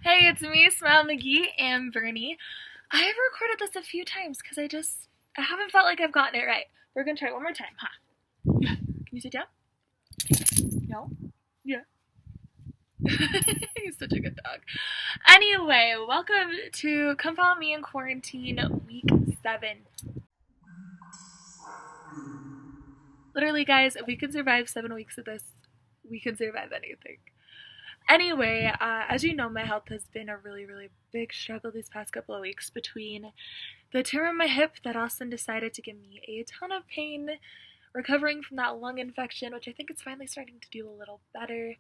Hey, it's me, Smile McGee and Bernie. I've recorded this a few times because I haven't felt like I've gotten it right. We're gonna try it one more time, huh? Yeah. Can you sit down? No? Yeah. He's such a good dog. Anyway, welcome to Come Follow Me in Quarantine Week 7. Literally, guys, if we can survive 7 weeks of this, we can survive anything. Anyway, as you know, my health has been a really, really big struggle these past couple of weeks between the tumor in my hip that Austin decided to give me a ton of pain, recovering from that lung infection, which I think it's finally starting to do a little better.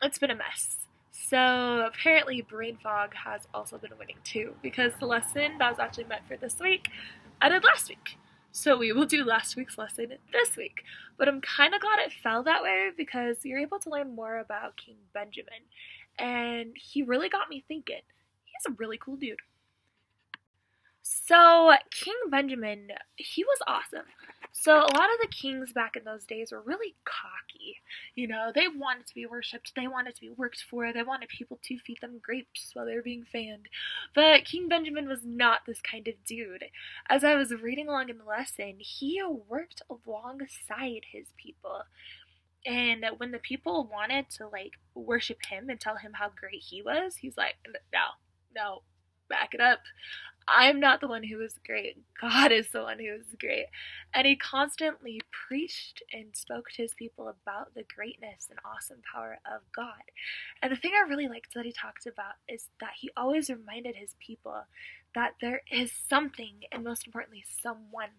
It's been a mess. So apparently brain fog has also been winning too, because the lesson that was actually meant for this week, I did last week. So we will do last week's lesson this week. But I'm kind of glad it fell that way because you're able to learn more about King Benjamin. And he really got me thinking. He's a really cool dude. So, King Benjamin, he was awesome. So, a lot of the kings back in those days were really cocky. You know, they wanted to be worshipped, they wanted to be worked for, they wanted people to feed them grapes while they were being fanned. But King Benjamin was not this kind of dude. As I was reading along in the lesson, he worked alongside his people. And when the people wanted to, like, worship him and tell him how great he was, he's like, no, back it up. I'm not the one who is great. God is the one who is great. And he constantly preached and spoke to his people about the greatness and awesome power of God. And the thing I really liked that he talked about is that he always reminded his people that there is something, and most importantly, someone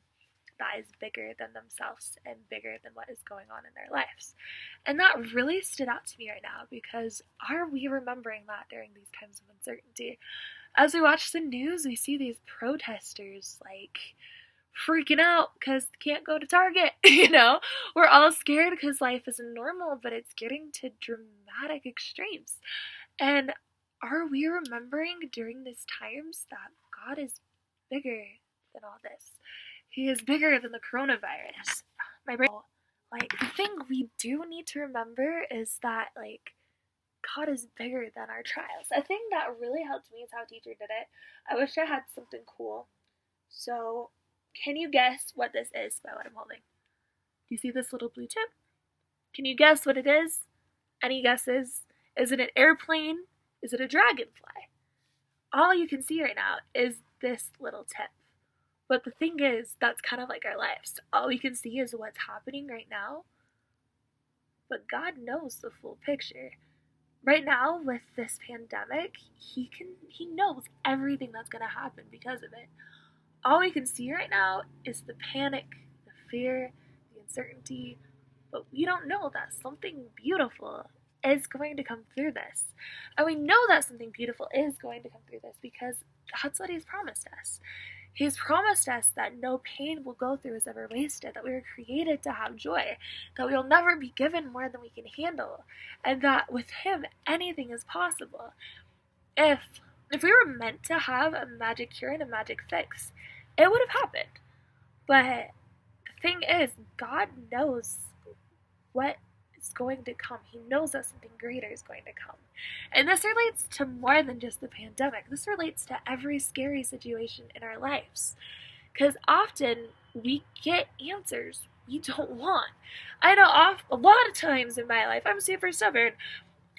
that is bigger than themselves and bigger than what is going on in their lives. And that really stood out to me right now because are we remembering that during these times of uncertainty? As we watch the news, we see these protesters like freaking out because they can't go to Target. We're all scared because life isn't normal, but it's getting to dramatic extremes. And are we remembering during these times that God is bigger than all this? He is bigger than the coronavirus. My brain, the thing we do need to remember is that, God is bigger than our trials. A thing that really helped me is how teacher did it. I wish I had something cool. So, can you guess what this is by what I'm holding? Do you see this little blue tip? Can you guess what it is? Any guesses? Is it an airplane? Is it a dragonfly? All you can see right now is this little tip. But the thing is, that's kind of like our lives. All we can see is what's happening right now. But God knows the full picture. Right now, with this pandemic, he knows everything that's going to happen because of it. All we can see right now is the panic, the fear, the uncertainty, but we don't know that something beautiful is going to come through this. And we know that something beautiful is going to come through this because that's what he's promised us. He's promised us that no pain we'll go through is ever wasted, that we were created to have joy, that we will never be given more than we can handle, and that with him, anything is possible. If we were meant to have a magic cure and a magic fix, it would have happened. But the thing is, God knows what is going to come. He knows that something greater is going to come. And this relates to more than just the pandemic. This relates to every scary situation in our lives. Because often we get answers we don't want. I know a lot of times in my life, I'm super stubborn.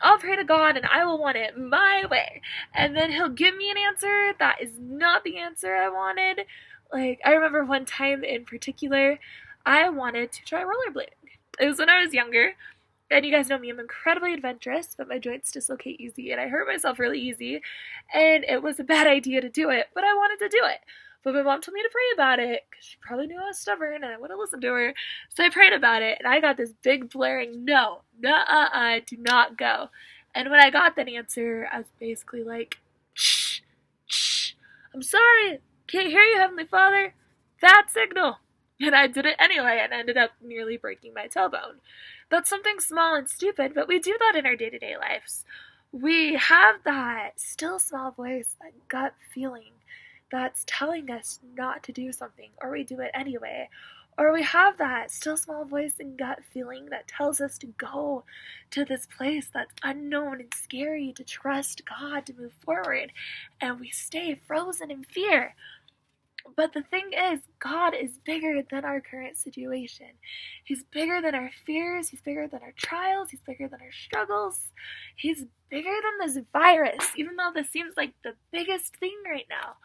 I'll pray to God and I will want it my way. And then he'll give me an answer that is not the answer I wanted. I remember one time in particular, I wanted to try rollerblading. It was when I was younger. And you guys know me, I'm incredibly adventurous, but my joints dislocate easy, and I hurt myself really easy, and it was a bad idea to do it, but I wanted to do it. But my mom told me to pray about it, because she probably knew I was stubborn, and I wouldn't listen to her, so I prayed about it, and I got this big blaring no, nuh-uh, do not go. And when I got that answer, I was basically like, shh, shh, I'm sorry, can't hear you, Heavenly Father, bad signal. And I did it anyway and ended up nearly breaking my tailbone. That's something small and stupid, but we do that in our day-to-day lives. We have that still small voice, that gut feeling that's telling us not to do something, or we do it anyway. Or we have that still small voice and gut feeling that tells us to go to this place that's unknown and scary, to trust God, to move forward, and we stay frozen in fear. But the thing is, God is bigger than our current situation. He's bigger than our fears. He's bigger than our trials. He's bigger than our struggles. He's bigger than this virus, even though this seems like the biggest thing right now.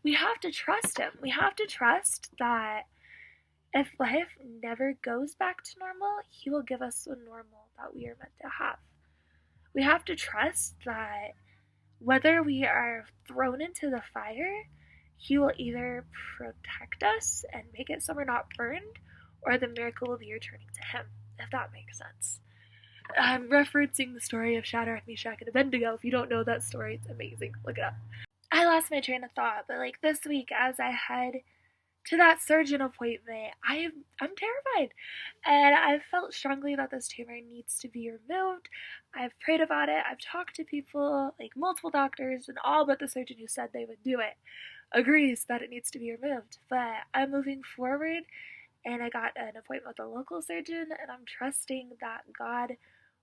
We have to trust Him. We have to trust that if life never goes back to normal, He will give us a normal that we are meant to have. We have to trust that whether we are thrown into the fire, He will either protect us and make it so we're not burned, or the miracle will be returning to Him, if that makes sense. I'm referencing the story of Shadrach, Meshach, and Abednego. If you don't know that story, it's amazing. Look it up. I lost my train of thought, but like this week, as I head to that surgeon appointment, I'm terrified, and I've felt strongly that this tumor needs to be removed. I've prayed about it. I've talked to people, like multiple doctors, and all but the surgeon who said they would do it agrees that it needs to be removed. But I'm moving forward, and I got an appointment with a local surgeon, and I'm trusting that God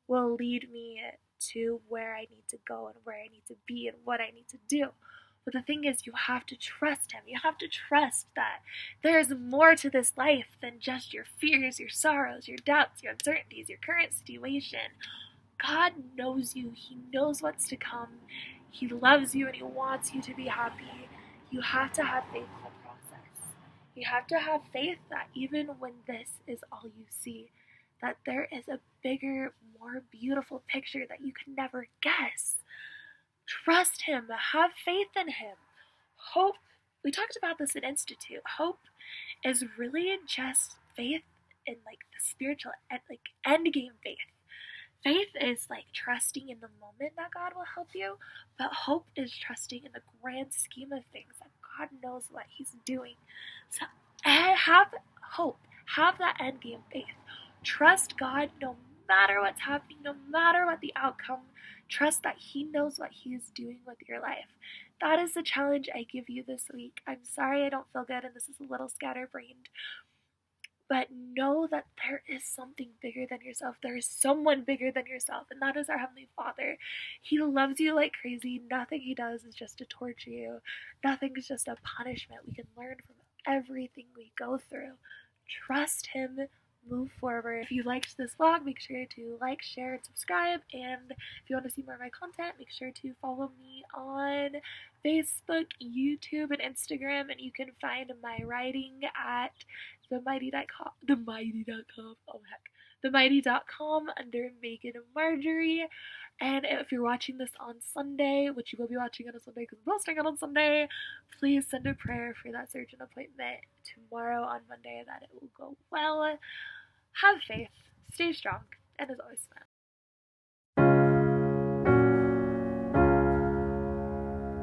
will lead me to where I need to go and where I need to be and what I need to do. But the thing is, you have to trust Him. You have to trust that there is more to this life than just your fears, your sorrows, your doubts, your uncertainties, your current situation. God knows you. He knows what's to come. He loves you and He wants you to be happy. You have to have faith in the process. You have to have faith that even when this is all you see, that there is a bigger, more beautiful picture that you can never guess. Trust Him. Have faith in Him. Hope, we talked about this in Institute. Hope is really just faith in like the spiritual, end game faith. Faith is like trusting in the moment that God will help you, but hope is trusting in the grand scheme of things that God knows what He's doing. So have hope. Have that end game faith. Trust God no matter what's happening, no matter what the outcome. Trust that He knows what He is doing with your life. That is the challenge I give you this week. I'm sorry I don't feel good and this is a little scatterbrained. But know that there is something bigger than yourself. There is someone bigger than yourself, and that is our Heavenly Father. He loves you like crazy. Nothing He does is just to torture you. Nothing is just a punishment. We can learn from everything we go through. Trust Him. Move forward. If you liked this vlog, make sure to like, share, and subscribe. And if you want to see more of my content, make sure to follow me on Facebook, YouTube, and Instagram. And you can find my writing at themighty.com. Themighty.com under Megan and Marjorie. And if you're watching this on Sunday, which you will be watching on a Sunday because I'm posting it on Sunday, please send a prayer for that surgeon appointment tomorrow on Monday that it will go well. Have faith, stay strong, and as always, smile.